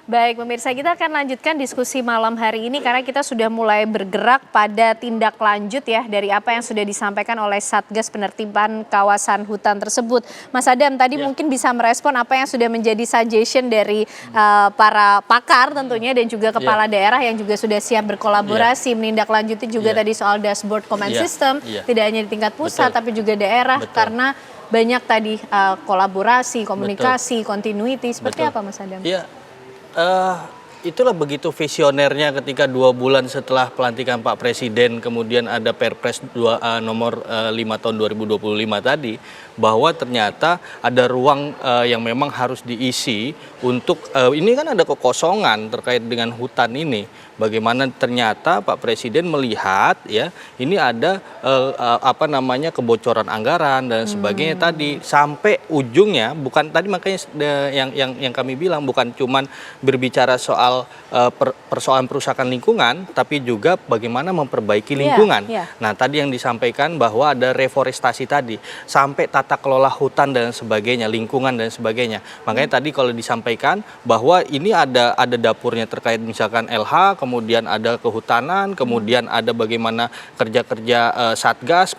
Baik, pemirsa, kita akan lanjutkan diskusi malam hari ini karena kita sudah mulai bergerak pada tindak lanjut ya dari apa yang sudah disampaikan oleh Satgas Penertiban Kawasan Hutan tersebut. Mas Adam tadi mungkin bisa merespon apa yang sudah menjadi suggestion dari para pakar tentunya dan juga kepala daerah yang juga sudah siap berkolaborasi menindaklanjuti juga tadi soal dashboard command system, tidak hanya di tingkat pusat tapi juga daerah karena banyak tadi kolaborasi, komunikasi, continuity. Seperti apa Mas Adam? Itulah begitu visionernya ketika 2 bulan setelah pelantikan Pak Presiden kemudian ada Perpres nomor 5 tahun 2025 tadi, bahwa ternyata ada ruang yang memang harus diisi untuk ini kan ada kekosongan terkait dengan hutan ini. Bagaimana ternyata Pak Presiden melihat ya ini ada kebocoran anggaran dan sebagainya tadi sampai ujungnya, bukan tadi makanya yang kami bilang bukan cuman berbicara soal persoalan perusakan lingkungan tapi juga bagaimana memperbaiki lingkungan. Nah, tadi yang disampaikan bahwa ada reforestasi tadi sampai tata kelola hutan dan sebagainya, lingkungan dan sebagainya. Makanya tadi kalau disampaikan bahwa ini ada dapurnya terkait misalkan LH, kemudian ada kehutanan, kemudian ada bagaimana kerja-kerja Satgas,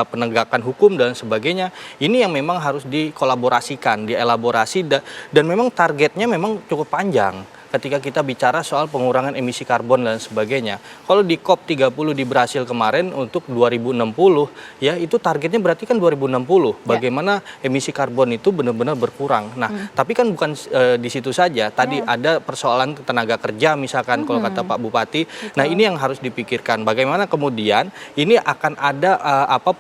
penegakan hukum dan sebagainya. Ini yang memang harus dikolaborasikan, dielaborasi dan memang targetnya memang cukup panjang. Ketika kita bicara soal pengurangan emisi karbon dan sebagainya. Kalau di COP30 di Brasil kemarin untuk 2060 ya itu targetnya berarti kan 2060. Bagaimana emisi karbon itu benar-benar berkurang. Nah, tapi kan bukan di situ saja. Tadi ada persoalan tenaga kerja misalkan kalau kata Pak Bupati. Nah, ini yang harus dipikirkan. Bagaimana kemudian ini akan ada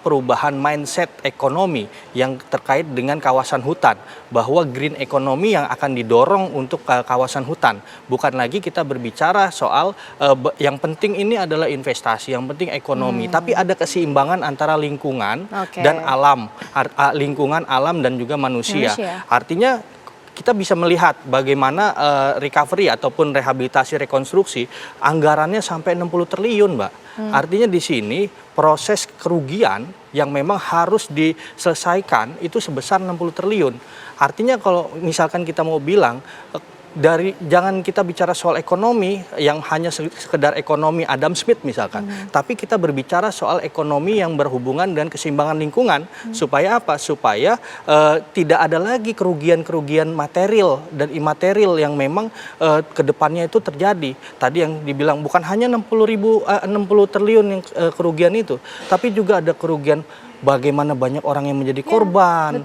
perubahan mindset ekonomi yang terkait dengan kawasan hutan, bahwa green economy yang akan didorong untuk kawasan hutan. Bukan lagi kita berbicara soal yang penting ini adalah investasi, yang penting ekonomi, tapi ada keseimbangan antara lingkungan dan alam, lingkungan, alam dan juga manusia. Artinya kita bisa melihat bagaimana recovery ataupun rehabilitasi rekonstruksi anggarannya sampai 60 triliun, Mbak. Artinya di sini proses kerugian yang memang harus diselesaikan itu sebesar 60 triliun. Artinya kalau misalkan kita mau bilang jangan kita bicara soal ekonomi yang hanya sekedar ekonomi Adam Smith misalkan, tapi kita berbicara soal ekonomi yang berhubungan dengan keseimbangan lingkungan. Supaya apa? Supaya tidak ada lagi kerugian-kerugian material dan imaterial yang memang kedepannya itu terjadi. Tadi yang dibilang bukan hanya 60 triliun yang kerugian itu, tapi juga ada kerugian bagaimana banyak orang yang menjadi korban,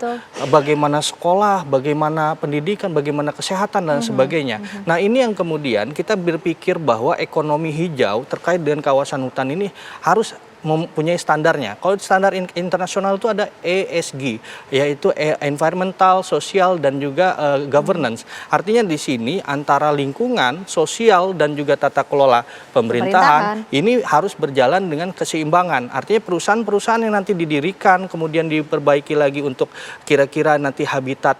bagaimana sekolah, bagaimana pendidikan, bagaimana kesehatan dan sebagainya. Nah, ini yang kemudian kita berpikir bahwa ekonomi hijau terkait dengan kawasan hutan ini harus mempunyai standarnya. Kalau standar internasional itu ada ESG, yaitu environmental, sosial dan juga governance. Artinya di sini antara lingkungan, sosial dan juga tata kelola pemerintahan ini harus berjalan dengan keseimbangan. Artinya perusahaan-perusahaan yang nanti didirikan kemudian diperbaiki lagi untuk kira-kira nanti habitat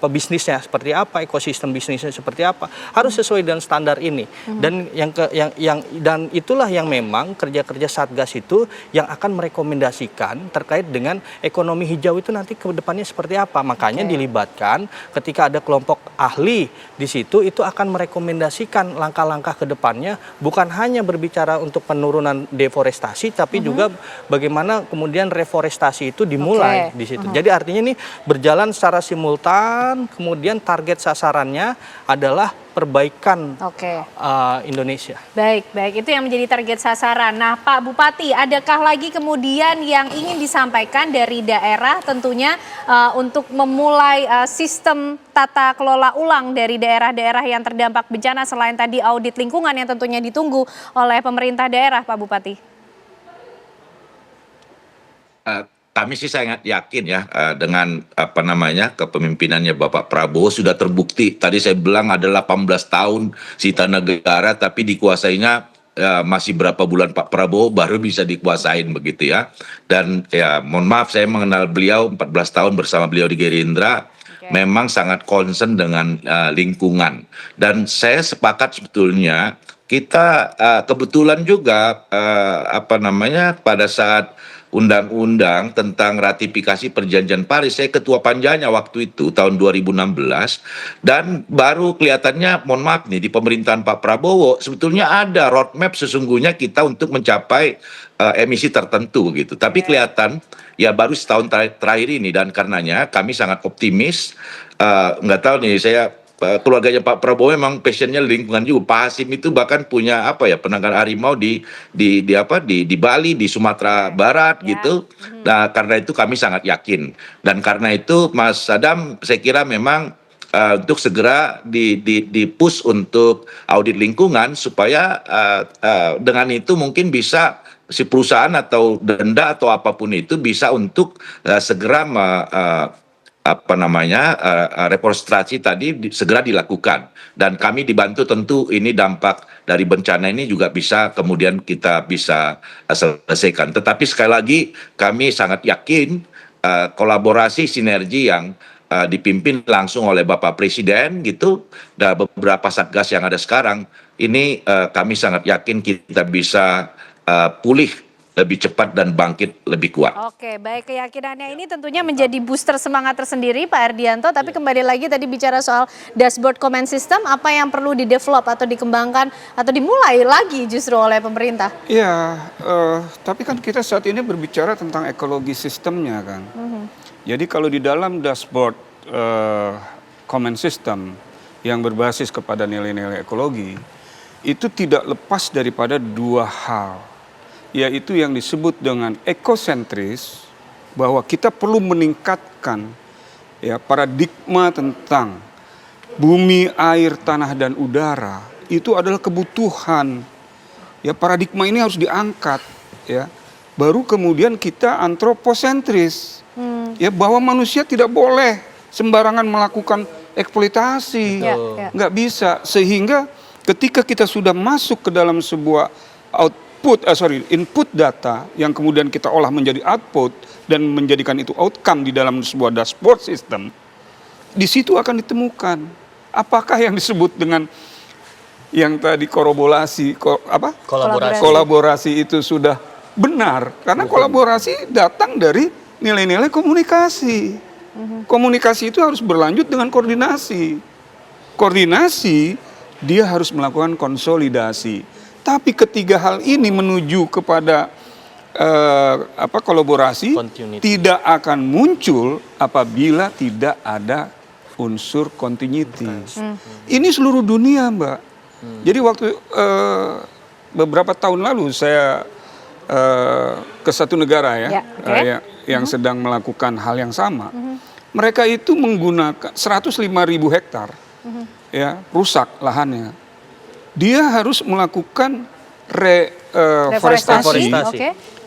bisnisnya seperti apa, ekosistem bisnisnya seperti apa, harus sesuai dengan standar ini. Dan dan itulah yang memang kerja-kerja Satgas itu yang akan merekomendasikan terkait dengan ekonomi hijau itu nanti ke depannya seperti apa. Makanya dilibatkan ketika ada kelompok ahli di situ itu akan merekomendasikan langkah-langkah ke depannya, bukan hanya berbicara untuk penurunan deforestasi tapi juga bagaimana kemudian reforestasi itu dimulai di situ. Jadi artinya ini berjalan secara simultan, kemudian target sasarannya adalah perbaikan Indonesia. Baik, itu yang menjadi target sasaran. Nah, Pak Bupati, adakah lagi kemudian yang ingin disampaikan dari daerah tentunya untuk memulai sistem tata kelola ulang dari daerah-daerah yang terdampak bencana selain tadi audit lingkungan yang tentunya ditunggu oleh pemerintah daerah, Pak Bupati? Kami sih sangat yakin ya dengan kepemimpinannya Bapak Prabowo sudah terbukti. Tadi saya bilang ada 18 tahun sita negara tapi dikuasainya masih berapa bulan Pak Prabowo baru bisa dikuasain begitu ya. Dan ya mohon maaf saya mengenal beliau 14 tahun bersama beliau di Gerindra. Memang sangat concern dengan lingkungan. Dan saya sepakat sebetulnya kita kebetulan juga pada saat undang-undang tentang ratifikasi perjanjian Paris. Saya ketua panjanya waktu itu tahun 2016, dan baru kelihatannya, mohon maaf nih, di pemerintahan Pak Prabowo sebetulnya ada roadmap sesungguhnya kita untuk mencapai emisi tertentu gitu. Tapi kelihatan ya baru setahun terakhir ini, dan karenanya kami sangat optimis. Nggak tahu nih, saya keluarganya Pak Prabowo memang passionnya lingkungan juga. Pak Hasim itu bahkan punya penangkaran harimau di Bali, di Sumatera Barat gitu. Nah, karena itu kami sangat yakin, dan karena itu Mas Adam, saya kira memang untuk segera di push untuk audit lingkungan supaya dengan itu mungkin bisa si perusahaan atau denda atau apapun itu bisa untuk segera reforestasi tadi segera dilakukan, dan kami dibantu tentu ini dampak dari bencana ini juga bisa kemudian kita bisa selesaikan. Tetapi sekali lagi kami sangat yakin kolaborasi sinergi yang dipimpin langsung oleh Bapak Presiden gitu, dan beberapa satgas yang ada sekarang ini kami sangat yakin kita bisa pulih lebih cepat dan bangkit lebih kuat. Oke, baik, keyakinannya ini tentunya menjadi booster semangat tersendiri Pak Erdianto, tapi kembali lagi tadi bicara soal dashboard comment system, apa yang perlu di-develop atau dikembangkan atau dimulai lagi justru oleh pemerintah? Iya, tapi kan kita saat ini berbicara tentang ekologi sistemnya kan. Jadi kalau di dalam dashboard comment system yang berbasis kepada nilai-nilai ekologi, itu tidak lepas daripada dua hal, yaitu yang disebut dengan ekosentris, bahwa kita perlu meningkatkan paradigma tentang bumi, air, tanah, dan udara. Itu adalah kebutuhan. Ya, paradigma ini harus diangkat. Ya, baru kemudian kita antroposentris. Ya, bahwa manusia tidak boleh sembarangan melakukan eksploitasi. Nggak bisa. Sehingga ketika kita sudah masuk ke dalam sebuah input data yang kemudian kita olah menjadi output dan menjadikan itu outcome di dalam sebuah dashboard system, di situ akan ditemukan apakah yang disebut dengan yang tadi kolaborasi itu sudah benar, karena kolaborasi datang dari nilai-nilai komunikasi. Komunikasi itu harus berlanjut dengan koordinasi. Koordinasi dia harus melakukan konsolidasi. Tapi ketiga hal ini menuju kepada kolaborasi tidak akan muncul apabila tidak ada unsur continuity. Ini seluruh dunia, Mbak. Jadi waktu beberapa tahun lalu saya ke satu negara yang sedang melakukan hal yang sama. Mereka itu menggunakan 105.000 hektar rusak lahannya. Dia harus melakukan reforestasi.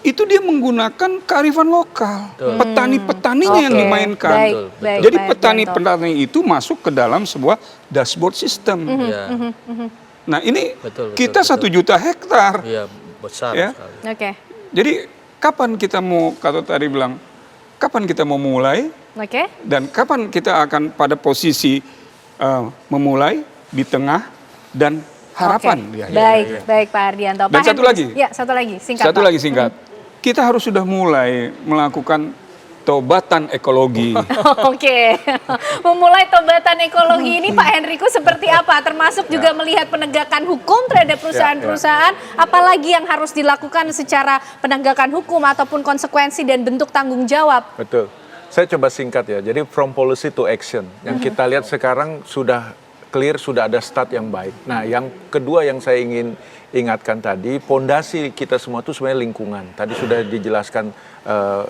Itu dia menggunakan kearifan lokal. Petani-petaninya yang dimainkan. Jadi petani-petani itu masuk ke dalam sebuah dashboard system. Nah, ini kita 1 juta hektar. Iya, besar sekali. Jadi kapan kita mau, kata tadi bilang, kapan kita mau mulai? Dan kapan kita akan pada posisi memulai, di tengah, dan harapan. Baik Pak Erdianto. Dan satu lagi. Ya, satu lagi singkat. Kita harus sudah mulai melakukan tobatan ekologi. Memulai tobatan ekologi ini Pak Henrico seperti apa? Termasuk juga melihat penegakan hukum terhadap perusahaan-perusahaan, apalagi yang harus dilakukan secara penegakan hukum ataupun konsekuensi dan bentuk tanggung jawab. Betul. Saya coba singkat ya. Jadi from policy to action. Yang kita lihat sekarang sudah clear, sudah ada start yang baik. Nah, yang kedua yang saya ingin ingatkan tadi, pondasi kita semua itu sebenarnya lingkungan. Tadi sudah dijelaskan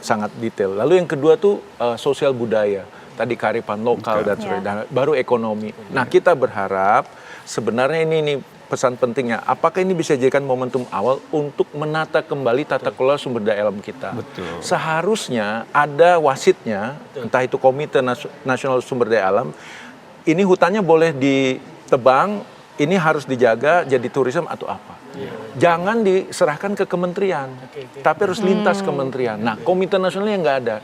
sangat detail. Lalu yang kedua tuh sosial budaya. Tadi kearifan lokal dan sebagainya. Baru ekonomi. Nah, kita berharap sebenarnya ini pesan pentingnya. Apakah ini bisa dijadikan momentum awal untuk menata kembali tata kelola sumber daya alam kita? Betul. Seharusnya ada wasitnya, entah itu Komite Nasional Sumber Daya Alam. Ini hutannya boleh ditebang, ini harus dijaga jadi turisme atau apa. Jangan diserahkan ke kementerian, tapi harus lintas kementerian. Nah, Komite Nasionalnya nggak ada.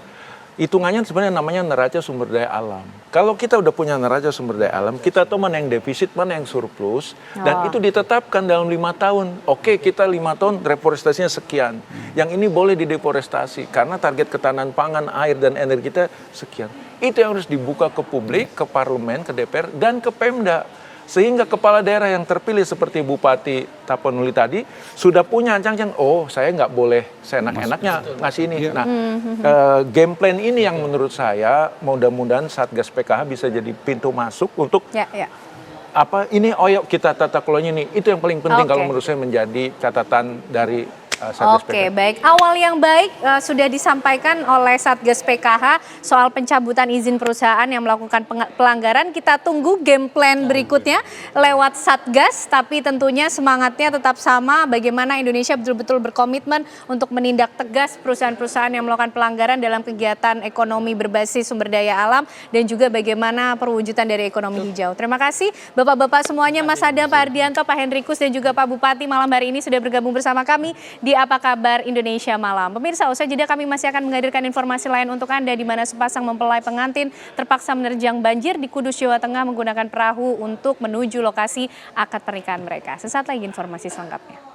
hitungannya sebenarnya namanya neraca sumber daya alam. Kalau kita udah punya neraca sumber daya alam, kita tahu mana yang defisit, mana yang surplus, dan itu ditetapkan dalam 5 tahun. Oke, kita 5 tahun reforestasinya sekian. Yang ini boleh dideforestasi karena target ketahanan pangan, air, dan energi kita sekian. Itu yang harus dibuka ke publik, ke parlemen, ke DPR, dan ke Pemda. Sehingga kepala daerah yang terpilih seperti Bupati Tapanuli tadi sudah punya ancang-ancang, oh saya nggak boleh seenak-enaknya ngasih ini. Nah, game plan ini yang menurut saya mudah-mudahan Satgas PKH bisa jadi pintu masuk untuk ini yuk kita tata kelolanya ini. Itu yang paling penting kalau menurut saya menjadi catatan dari Satgas PKH. Oke, baik. Awal yang baik sudah disampaikan oleh Satgas PKH soal pencabutan izin perusahaan yang melakukan pelanggaran. Kita tunggu game plan berikutnya lewat Satgas, tapi tentunya semangatnya tetap sama. Bagaimana Indonesia betul-betul berkomitmen untuk menindak tegas perusahaan-perusahaan yang melakukan pelanggaran dalam kegiatan ekonomi berbasis sumber daya alam dan juga bagaimana perwujudan dari ekonomi hijau. Terima kasih Bapak-bapak semuanya, Mas Adam, Pak Ardianto, Pak Hendrikus, dan juga Pak Bupati malam hari ini sudah bergabung bersama kami di Apa Kabar Indonesia Malam. Pemirsa, usai jeda kami masih akan menghadirkan informasi lain untuk Anda di mana sepasang mempelai pengantin terpaksa menerjang banjir di Kudus, Jawa Tengah menggunakan perahu untuk menuju lokasi akad pernikahan mereka. Sesaat lagi informasi selengkapnya.